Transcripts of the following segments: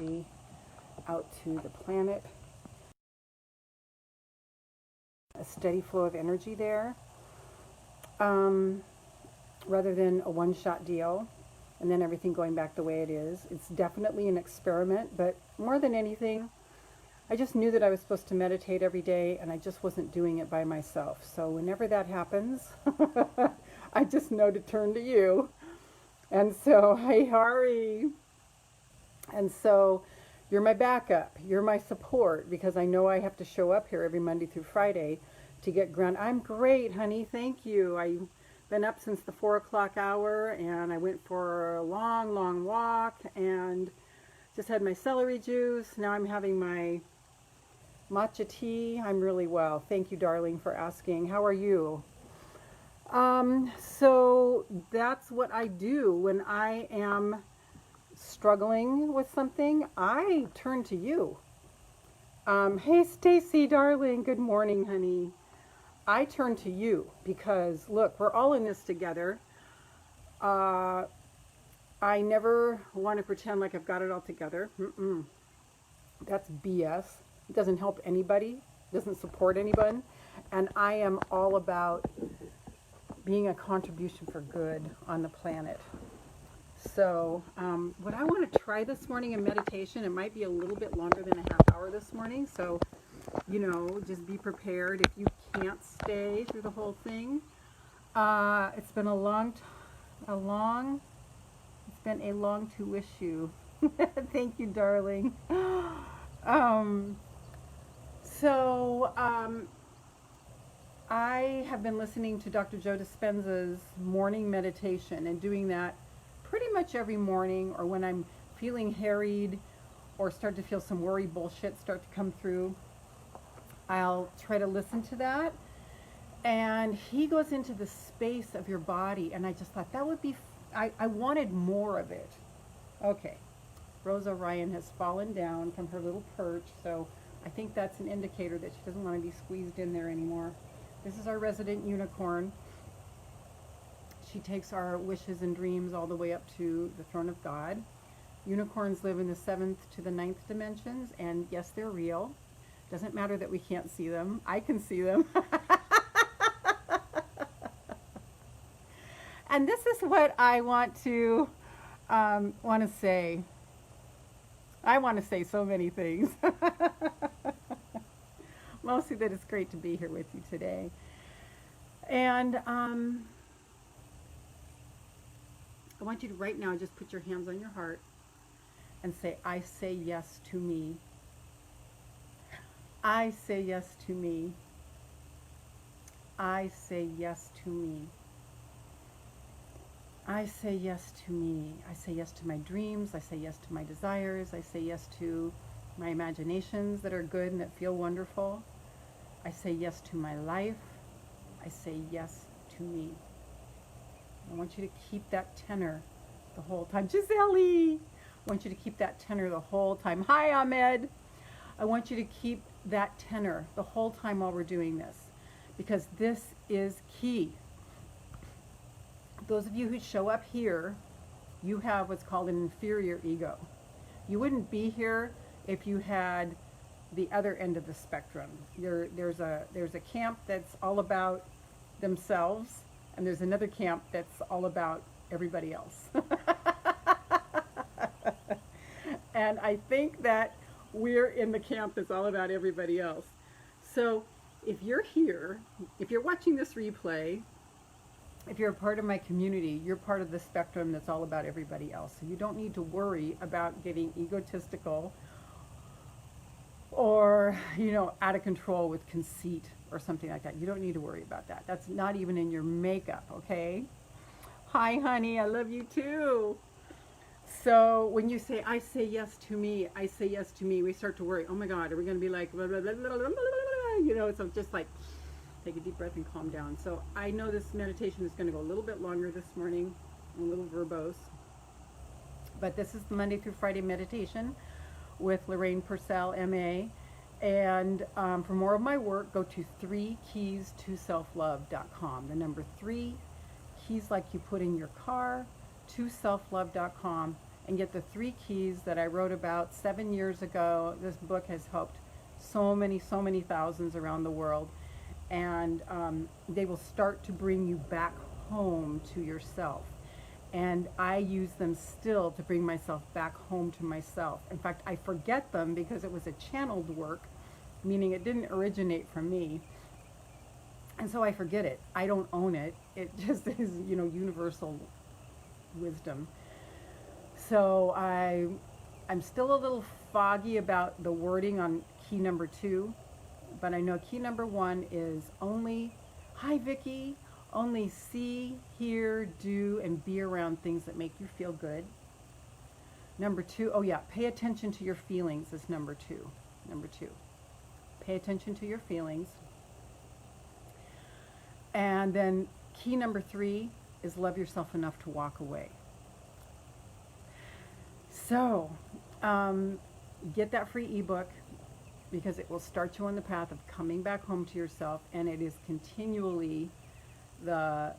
energy out to the planet. A steady flow of energy there, rather than a one-shot deal and then everything going back the way it is. It's definitely an experiment, but more than anything, I just knew that I was supposed to meditate every day, and I just wasn't doing it by myself. So whenever that happens, I just know to turn to you. And so, hey, Hari. And so you're my backup. You're my support, because I know I have to show up here every Monday through Friday to get grounded. I'm great, honey. Thank you. I've been up since the 4 o'clock hour, and I went for a long, long walk and just had my celery juice. Now I'm having my matcha tea. I'm really well. Thank you, darling, for asking. How are you? So that's what I do when I am struggling with something. I turn to you. Hey, Stacy, darling. Good morning, honey. I turn to you because, look, we're all in this together. I never want to pretend like I've got it all together. That's BS. It doesn't help anybody. It doesn't support anyone. And I am all about being a contribution for good on the planet. So what I want to try this morning in meditation, it might be a little bit longer than a half hour this morning. So, you know, just be prepared if you can't stay through the whole thing. It's been a long to wish you. Thank you, darling. I have been listening to Dr. Joe Dispenza's morning meditation and doing that pretty much every morning, or when I'm feeling harried or start to feel some worry bullshit start to come through, I'll try to listen to that. And he goes into the space of your body, and I just thought that would be, I wanted more of it. Okay, Rosa Ryan has fallen down from her little perch, so I think that's an indicator that she doesn't want to be squeezed in there anymore. This is our resident unicorn. She takes our wishes and dreams all the way up to the throne of God. Unicorns live in the 7th to the 9th dimensions, and yes, they're real. Doesn't matter that we can't see them. I can see them. And this is what I want to say. I want to say so many things. Mostly that it's great to be here with you today. And I want you to right now just put your hands on your heart and say, I say yes to me. I say yes to me. I say yes to me. I say yes to me. I say yes to my dreams. I say yes to my desires. I say yes to my imaginations that are good and that feel wonderful. I say yes to my life. I say yes to me. I want you to keep that tenor the whole time. Giselle, I want you to keep that tenor the whole time. Hi, Ahmed. I want you to keep that tenor the whole time while we're doing this, because this is key. Those of you who show up here, you have what's called an inferior ego. You wouldn't be here if you had the other end of the spectrum. There's a camp that's all about themselves, and there's another camp that's all about everybody else. And I think that we're in the camp that's all about everybody else. So if you're here, if you're watching this replay, if you're a part of my community, you're part of the spectrum that's all about everybody else. So you don't need to worry about getting egotistical or, you know, out of control with conceit or something like that. You don't need to worry about that. That's not even in your makeup, okay? Hi, honey, I love you too. So when you say, I say yes to me, I say yes to me, we start to worry, oh my God, are we going to be like, blah, blah, blah, blah, blah, blah, blah, you know, so just like, take a deep breath and calm down. So I know this meditation is going to go a little bit longer this morning, a little verbose, but this is the Monday through Friday meditation with Lorraine Pursell, MA. And for more of my work, go to 3keystoselflove.com. The number 3, keys like you put in your car, to selflove.com, and get the 3 keys that I wrote about 7 years ago. This book has helped so many thousands around the world. And they will start to bring you back home to yourself. And I use them still to bring myself back home to myself. In fact, I forget them because it was a channeled work, meaning it didn't originate from me. And so I forget it. I don't own it. It just is, you know, universal wisdom. So I'm still a little foggy about the wording on key number 2, but I know key number 1 is only, hi Vicki, only see, hear, do, and be around things that make you feel good. Number 2, oh yeah, pay attention to your feelings is number 2. Number 2, pay attention to your feelings. And then key number 3 is love yourself enough to walk away. So, get that free ebook because it will start you on the path of coming back home to yourself, and it is continually the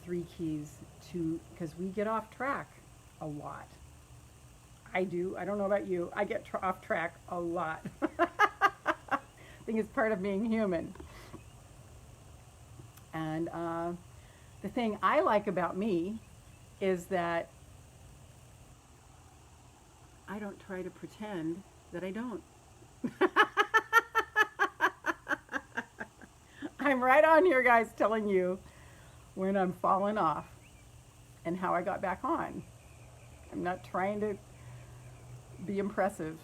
3 keys to, because we get off track a lot. I do. I don't know about you. I get off track a lot. I think it's part of being human. And the thing I like about me is that I don't try to pretend that I don't. I'm right on here, guys, telling you when I'm falling off and how I got back on. I'm not trying to be impressive.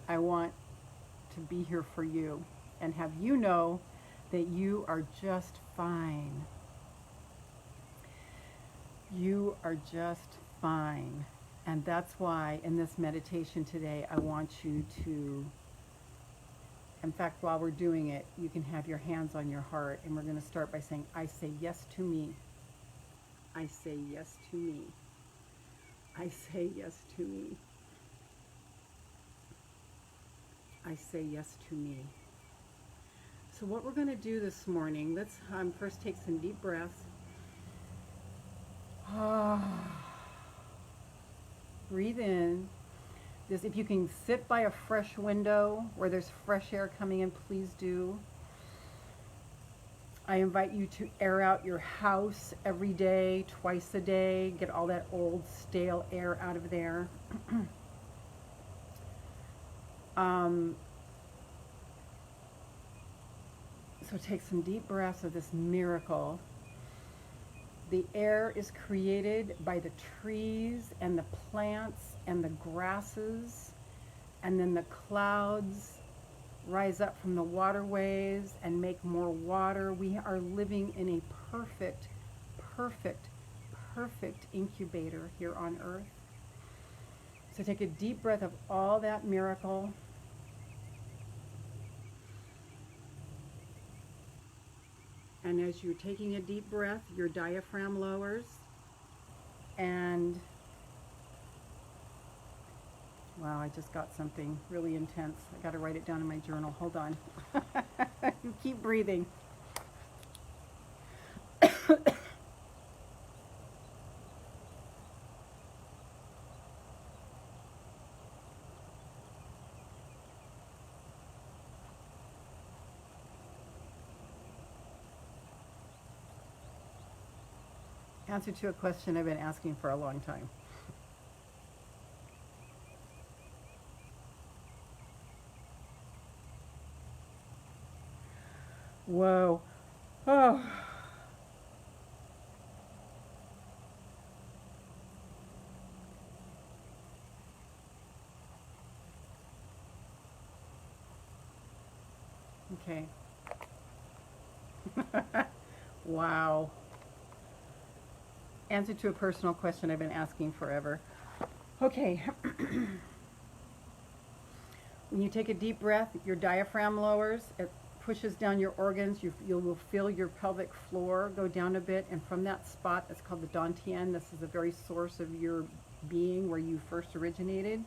I want to be here for you and have you know that you are just fine. You are just fine. And that's why in this meditation today, I want you to, in fact, while we're doing it, you can have your hands on your heart, and we're going to start by saying, I say yes to me. I say yes to me. I say yes to me. I say yes to me. So what we're going to do this morning, let's first take some deep breaths. Breathe in. If you can sit by a fresh window where there's fresh air coming in, please do. I invite you to air out your house every day, twice a day. Get all that old, stale air out of there. So take some deep breaths of this miracle. The air is created by the trees and the plants and the grasses, and then the clouds rise up from the waterways and make more water. We are living in a perfect, perfect, perfect incubator here on Earth. So take a deep breath of all that miracle. And as you're taking a deep breath, your diaphragm lowers. And, wow, I just got something really intense. I got to write it down in my journal. Hold on. You keep breathing. Answer to a question I've been asking for a long time. Whoa. Oh. Okay. Wow. Answer to a personal question I've been asking forever. Okay. When you take a deep breath, your diaphragm lowers. It pushes down your organs. You will feel your pelvic floor go down a bit. And from that spot, that's called the Dantian. This is the very source of your being where you first originated.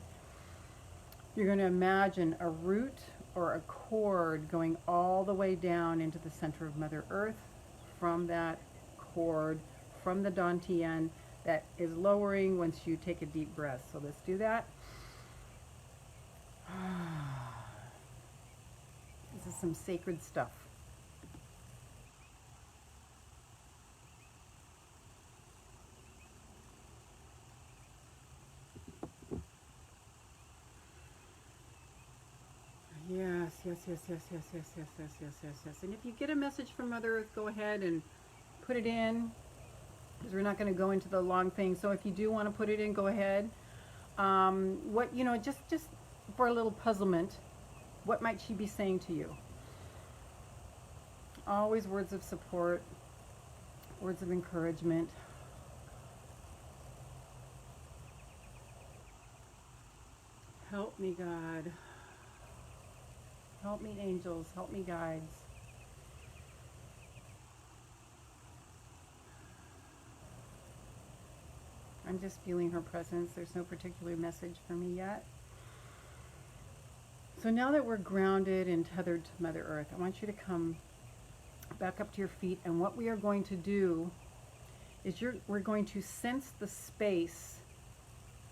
You're going to imagine a root or a cord going all the way down into the center of Mother Earth. From that cord, from the Dantian, that is lowering once you take a deep breath. So let's do that. This is some sacred stuff. Yes, yes, yes, yes, yes, yes, yes, yes, yes, yes, yes. And if you get a message from Mother Earth, go ahead and put it in, because we're not going to go into the long thing. So if you do want to put it in, go ahead. What, you know, just for a little puzzlement, what might she be saying to you? Always words of support, words of encouragement. Help me, God. Help me, angels. Help me, guides. I'm just feeling her presence. There's no particular message for me yet. So now that we're grounded and tethered to Mother Earth, I want you to come back up to your feet, and what we are going to do is we're going to sense the space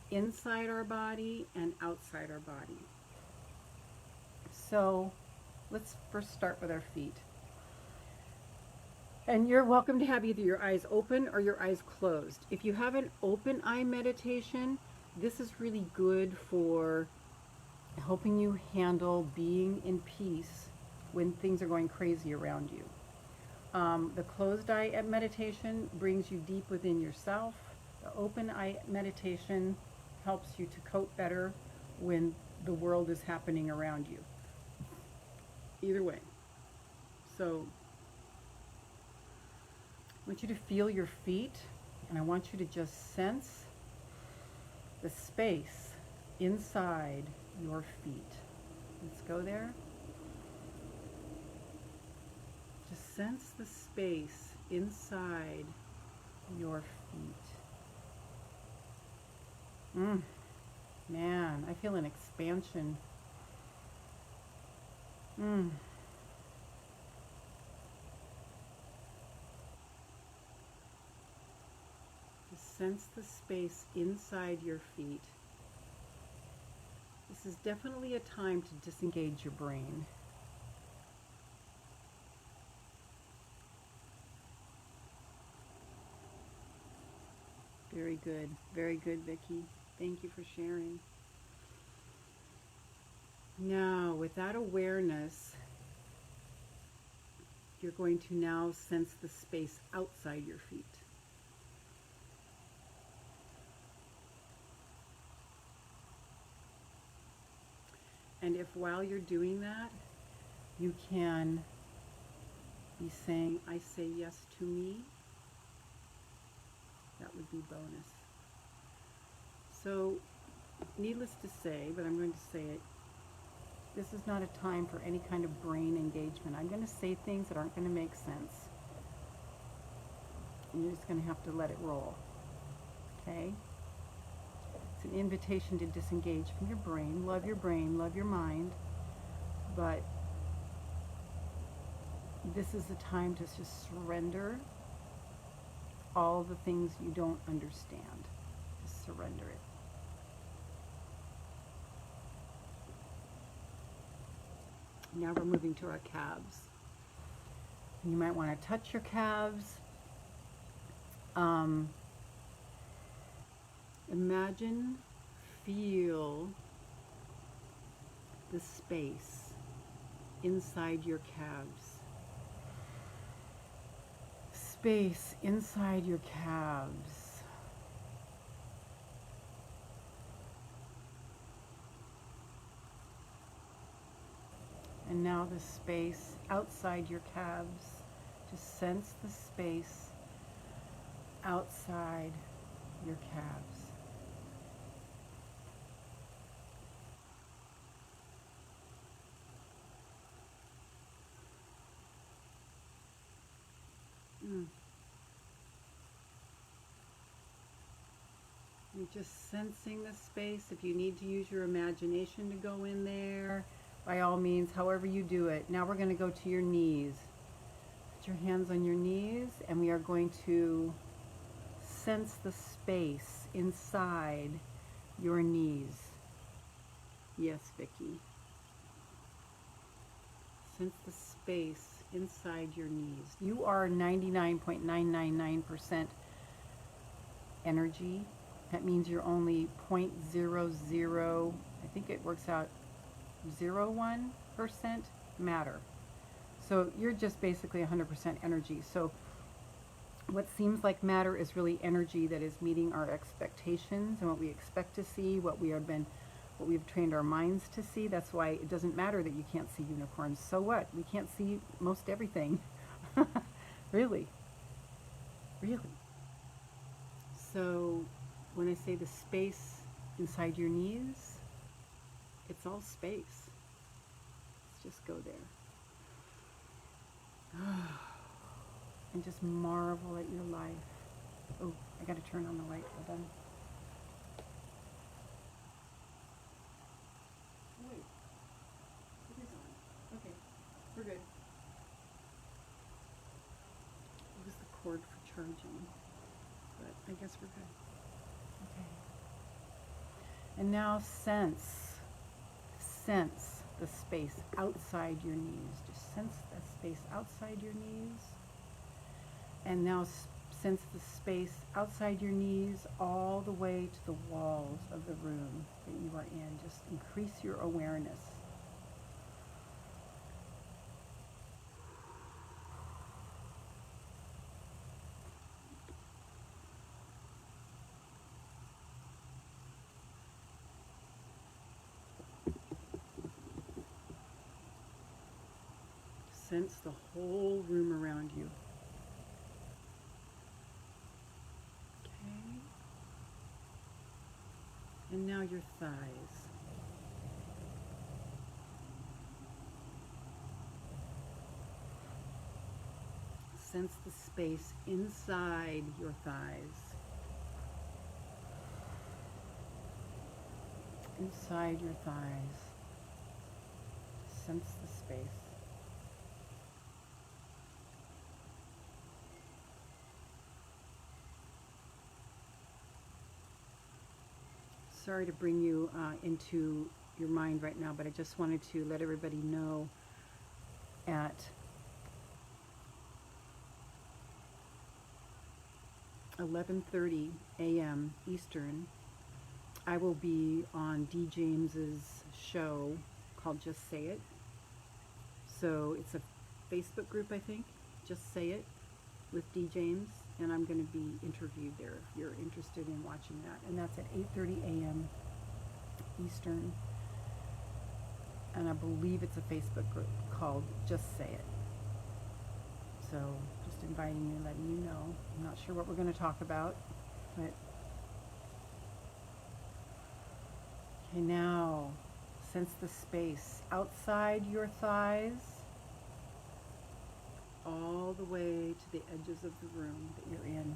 inside our body and outside our body. So let's first start with our feet. And you're welcome to have either your eyes open or your eyes closed. If you have an open eye meditation, this is really good for helping you handle being in peace when things are going crazy around you. The closed eye meditation brings you deep within yourself. The open eye meditation helps you to cope better when the world is happening around you. Either way. So I want you to feel your feet, and I want you to just sense the space inside your feet. Let's go there. Just sense the space inside your feet. Man, I feel an expansion. Just sense the space inside your feet. This is definitely a time to disengage your brain. Very good, Vicki. Thank you for sharing. Now, with that awareness, you're going to now sense the space outside your feet. And if while you're doing that, you can be saying, I say yes to me, that would be bonus. So, needless to say, but I'm going to say it, this is not a time for any kind of brain engagement. I'm going to say things that aren't going to make sense. And you're just going to have to let it roll. Okay? It's an invitation to disengage from your brain. Love your brain, love your mind. But this is the time to just surrender all the things you don't understand. Just surrender it. Now we're moving to our calves. And you might want to touch your calves. Imagine, feel the space inside your calves. Space inside your calves. And now the space outside your calves. Just sense the space outside your calves. You're just sensing the space. If you need to use your imagination to go in there, by all means, however you do it. Now we're going to go to your knees. Put your hands on your knees, and we are going to sense the space inside your knees. Yes, Vicky. Sense the space inside your knees. You are 99.999% energy. That means you're only 0.00, I think it works out 0.01% matter. So you're just basically 100% energy. So what seems like matter is really energy that is meeting our expectations and what we expect to see, what we've trained our minds to see. That's why it doesn't matter that you can't see unicorns. So what? We can't see most everything. Really. So when I say the space inside your knees, it's all space. Let's just go there. And just marvel at your life. Oh, I got to turn on the light. Hold on. Wait. It is on. Okay. We're good. It was the cord for charging. But I guess we're good. Okay. And now sense the space outside your knees. Just sense that space outside your knees. And now sense the space outside your knees all the way to the walls of the room that you are in. Just increase your awareness. Sense the whole room around you. Okay. And now your thighs. Sense the space inside your thighs. Inside your thighs. Sense the space. Sorry to bring you into your mind right now, but I just wanted to let everybody know at 11:30 a.m. Eastern, I will be on D. James's show called Just Say It. So it's a Facebook group, I think, Just Say It with D. James. And I'm going to be interviewed there if you're interested in watching that. And that's at 8:30 a.m. Eastern. And I believe it's a Facebook group called Just Say It. So just inviting you, letting you know. I'm not sure what we're going to talk about, but okay, now sense the space outside your thighs all the way to the edges of the room that you're in.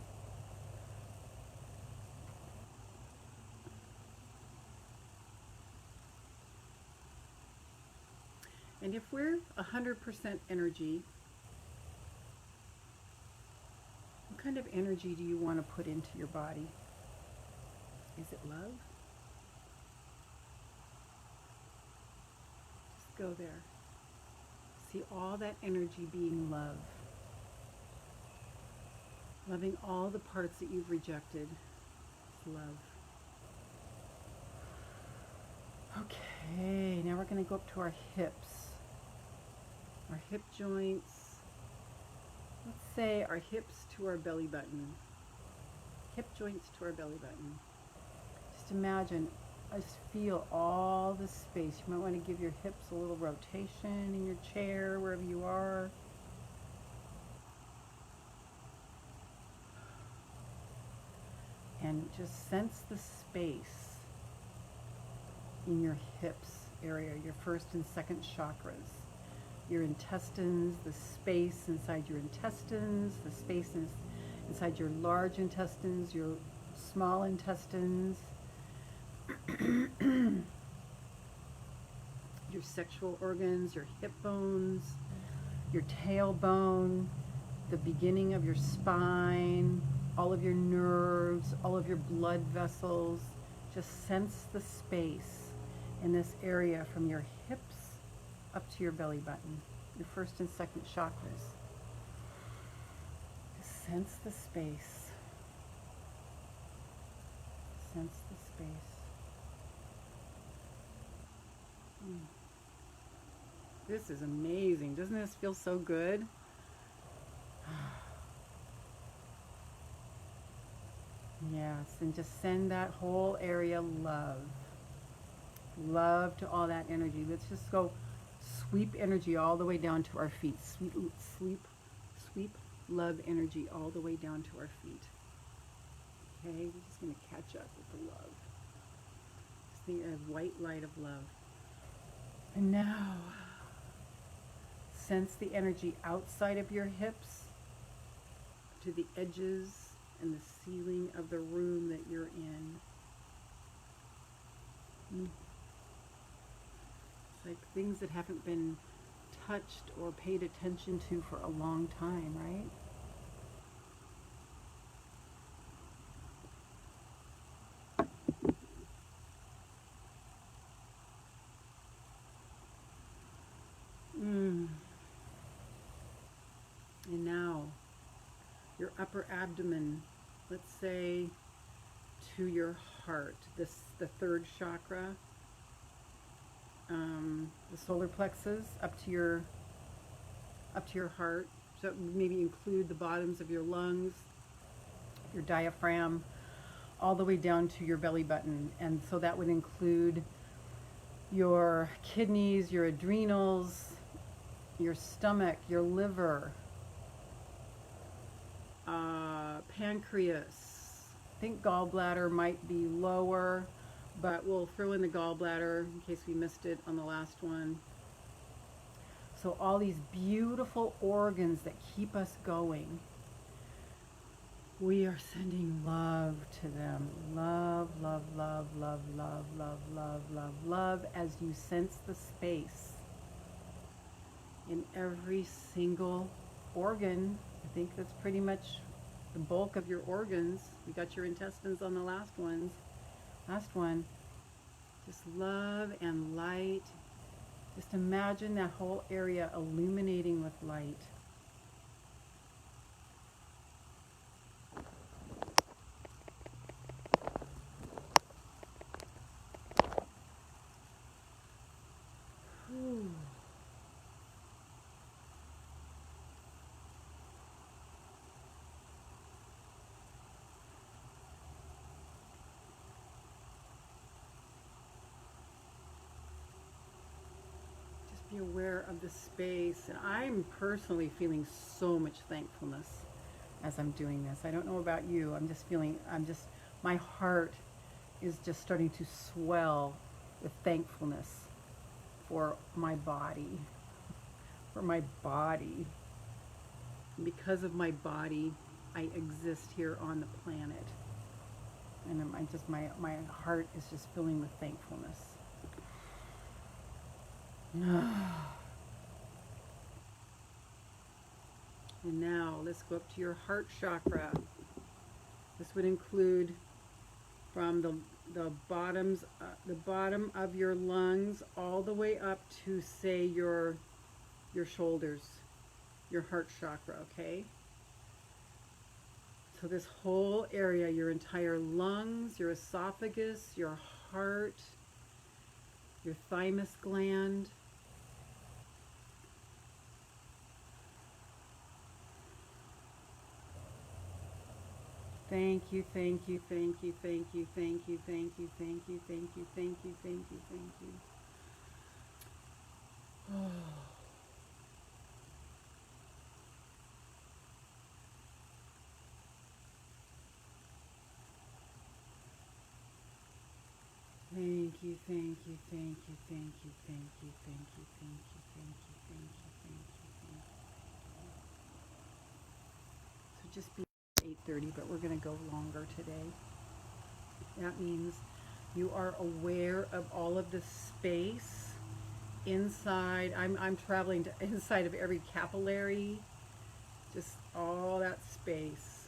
And if we're 100% energy, what kind of energy do you want to put into your body? Is it love? Just go there. See all that energy being love. Loving all the parts that you've rejected. Love. Okay, now we're going to go up to our hips. Our hip joints. Let's say our hips to our belly button. Hip joints to our belly button. Just imagine, just feel all the space. You might want to give your hips a little rotation in your chair, wherever you are. And just sense the space in your hips area, your first and second chakras. Your intestines, the space inside your intestines, the space inside your large intestines, your small intestines, your sexual organs, your hip bones, your tailbone, the beginning of your spine, all of your nerves, all of your blood vessels. Just sense the space in this area from your hips up to your belly button, your first and second chakras. Just sense the space. Sense the space. This is amazing. Doesn't this feel so good? Yes, and just send that whole area love. Love to all that energy. Let's just go sweep energy all the way down to our feet. Sweep love energy all the way down to our feet. Okay, we're just going to catch up with the love. Just think of white light of love. And now, sense the energy outside of your hips to the edges and the ceiling of the room that you're in. It's like things that haven't been touched or paid attention to for a long time, right? And now, your upper abdomen, let's say to your heart, the third chakra, the solar plexus up to your heart. So maybe include the bottoms of your lungs, your diaphragm, all the way down to your belly button. And so that would include your kidneys, your adrenals, your stomach, your liver, pancreas. I think gallbladder might be lower, but we'll throw in the gallbladder in case we missed it on the last one. So all these beautiful organs that keep us going, we are sending love to them. Love, love, love, love, love, love, love, love, love, as you sense the space in every single organ. I think that's pretty much the bulk of your organs. We got your intestines on the last one. Just love and light. Just imagine that whole area illuminating with light. Whew. Be aware of the space, and I'm personally feeling so much thankfulness as I'm doing this. I don't know about you. My heart is just starting to swell with thankfulness for my body. And because of my body, I exist here on the planet. And my heart is just filling with thankfulness. And now let's go up to your heart chakra. This would include from the bottom of your lungs all the way up to, say, your shoulders, your heart chakra, okay? So this whole area, your entire lungs, your esophagus, your heart, your thymus gland, thank you, thank you, thank you, thank you, thank you, thank you, thank you, thank you, thank you, thank you, thank you. Oh. Thank you, thank you, thank you, thank you, thank you, thank you, thank you, thank you, thank you, thank you, thank you. So just be 8:30, but we're going to go longer today. That means you are aware of all of the space inside. I'm traveling to inside of every capillary, just all that space.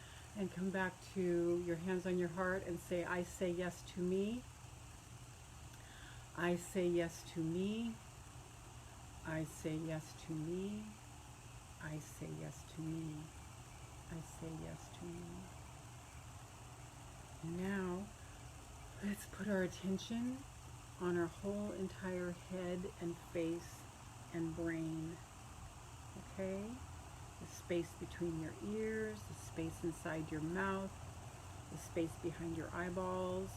And come back to your hands on your heart and say, I say yes to me. I say yes to me. I say yes to me. I say yes to me. I say yes to me. And now, let's put our attention on our whole entire head and face and brain. Okay? The space between your ears, the space inside your mouth, the space behind your eyeballs,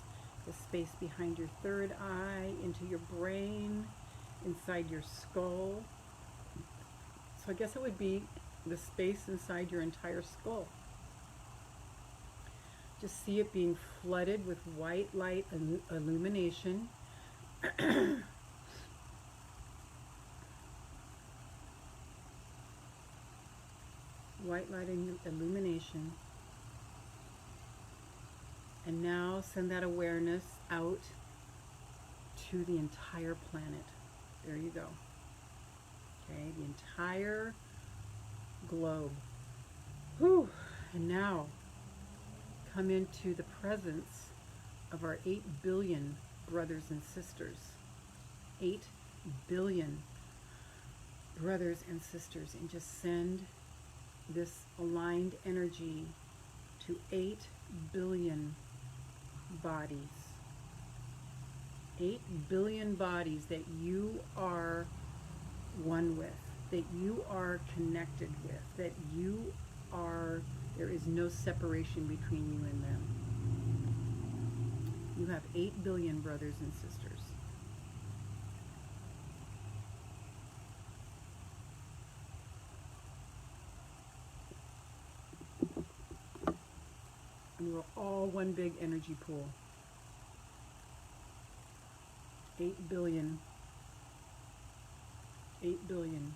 the space behind your third eye, into your brain, inside your skull. So I guess it would be the space inside your entire skull. Just see it being flooded with white light illumination. White light illumination. And now send that awareness out to the entire planet. There you go. Okay, the entire globe. Whew. And now come into the presence of our 8 billion brothers and sisters. 8 billion brothers and sisters. And just send this aligned energy to 8 billion bodies. 8 billion bodies that you are one with, that you are connected with, that you are, there is no separation between you and them. You have 8 billion brothers and sisters. And we're all one big energy pool. 8 billion. 8 billion.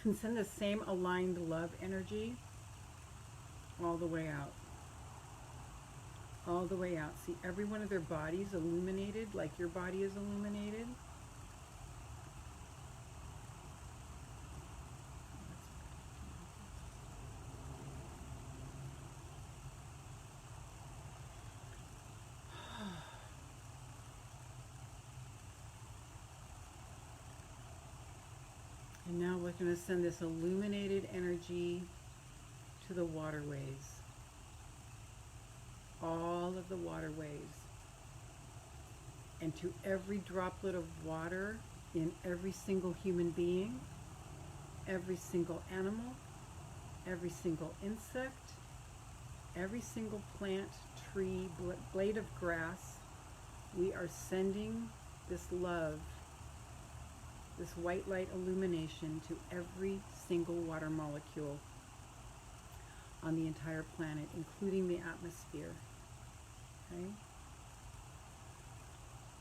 And send the same aligned love energy all the way out. All the way out. See every one of their bodies illuminated like your body is illuminated. And now we're going to send this illuminated energy to the waterways. All of the waterways. And to every droplet of water in every single human being, every single animal, every single insect, every single plant, tree, blade of grass. We are sending this love, this white light illumination to every single water molecule on the entire planet, including the atmosphere. Okay?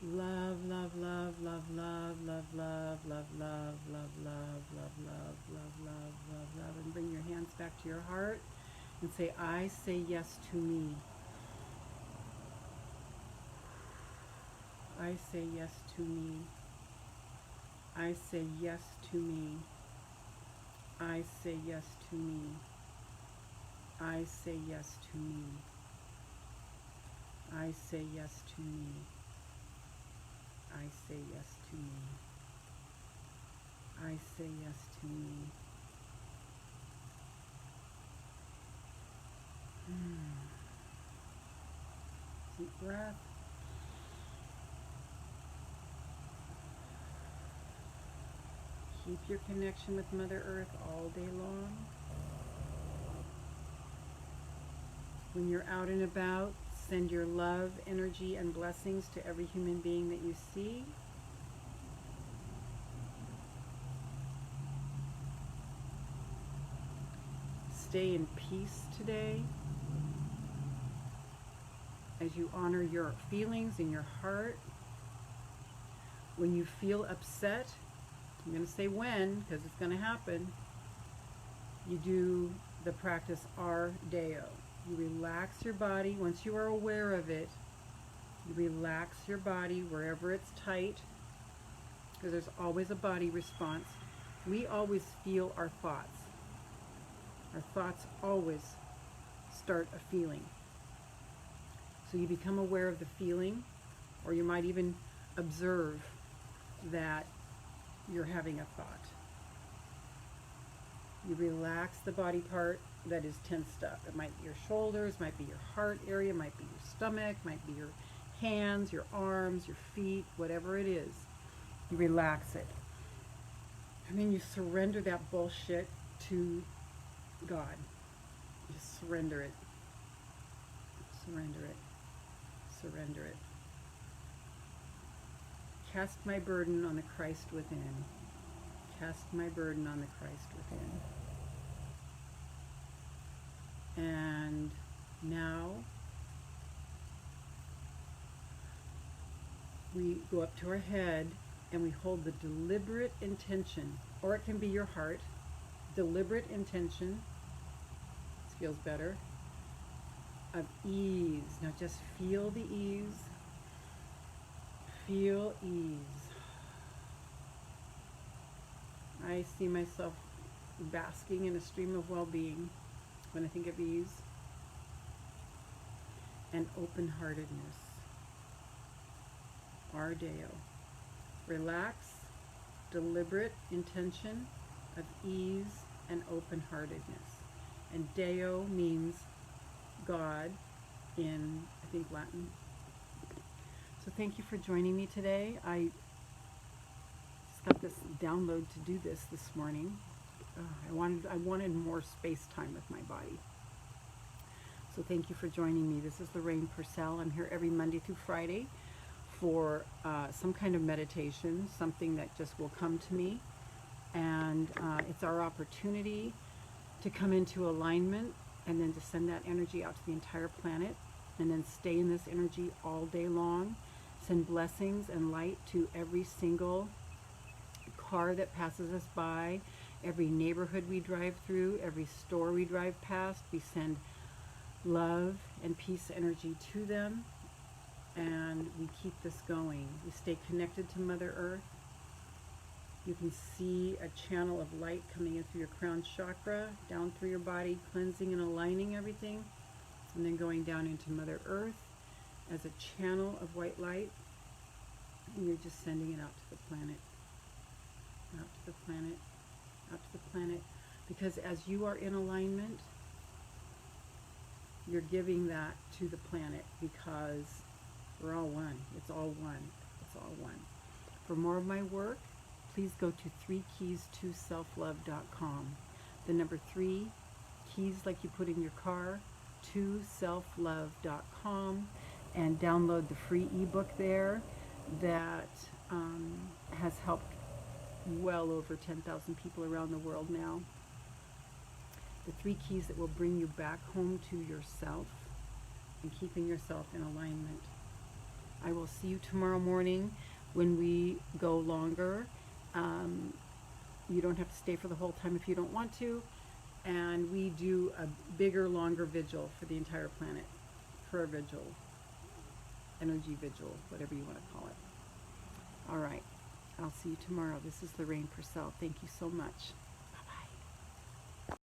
Love, love, love, love, love, love, love, love, love, love, love, love, love, love, love, love, love. And bring your hands back to your heart and say, I say yes to me. I say yes to me. I say yes to me. I say yes to me. I say yes to me. I say yes to me. I say yes to me. I say yes to me. Deep breath. Keep your connection with Mother Earth all day long. When you're out and about, send your love, energy, and blessings to every human being that you see. Stay in peace today as you honor your feelings in your heart. When you feel upset, I'm going to say when, because it's going to happen, you do the practice Ar Deo. You relax your body. Once you are aware of it, you relax your body wherever it's tight, because there's always a body response. We always feel our thoughts. Our thoughts always start a feeling. So you become aware of the feeling, or you might even observe that you're having a thought. You relax the body part that is tensed up. It might be your shoulders, might be your heart area, might be your stomach, might be your hands, your arms, your feet, whatever it is. You relax it. And then you surrender that bullshit to God. Just surrender it. Surrender it. Surrender it. Cast my burden on the Christ within. Cast my burden on the Christ within. And now we go up to our head and we hold the deliberate intention, or it can be your heart, deliberate intention, this feels better, of ease. Now just feel the ease. Feel ease. I see myself basking in a stream of well-being when I think of ease. And open-heartedness. Ardeo. Relax, deliberate intention of ease and open-heartedness. And Deo means God in, I think, Latin. So thank you for joining me today. I just got this download to do this morning. I wanted more space time with my body. So thank you for joining me. This is Lorraine Pursell. I'm here every Monday through Friday for some kind of meditation, something that just will come to me. And it's our opportunity to come into alignment and then to send that energy out to the entire planet and then stay in this energy all day long. Send blessings and light to every single car that passes us by, every neighborhood we drive through, every store we drive past. We send love and peace energy to them, and we keep this going. We stay connected to Mother Earth. You can see a channel of light coming in through your crown chakra, down through your body, cleansing and aligning everything, and then going down into Mother Earth as a channel of white light, and you're just sending it out to the planet, out to the planet, out to the planet, because as you are in alignment, you're giving that to the planet, because we're all one. It's all one. It's all one. For more of my work, please go to 3keys2selflove.com. The number 3, keys like you put in your car, to selflove.com, and download the free ebook there that has helped well over 10,000 people around the world now. The 3 keys that will bring you back home to yourself and keeping yourself in alignment. I will see you tomorrow morning when we go longer. You don't have to stay for the whole time if you don't want to. And we do a bigger, longer vigil for the entire planet. Prayer vigil, energy vigil, whatever you want to call it. All right. I'll see you tomorrow. This is Lorraine Pursell. Thank you so much.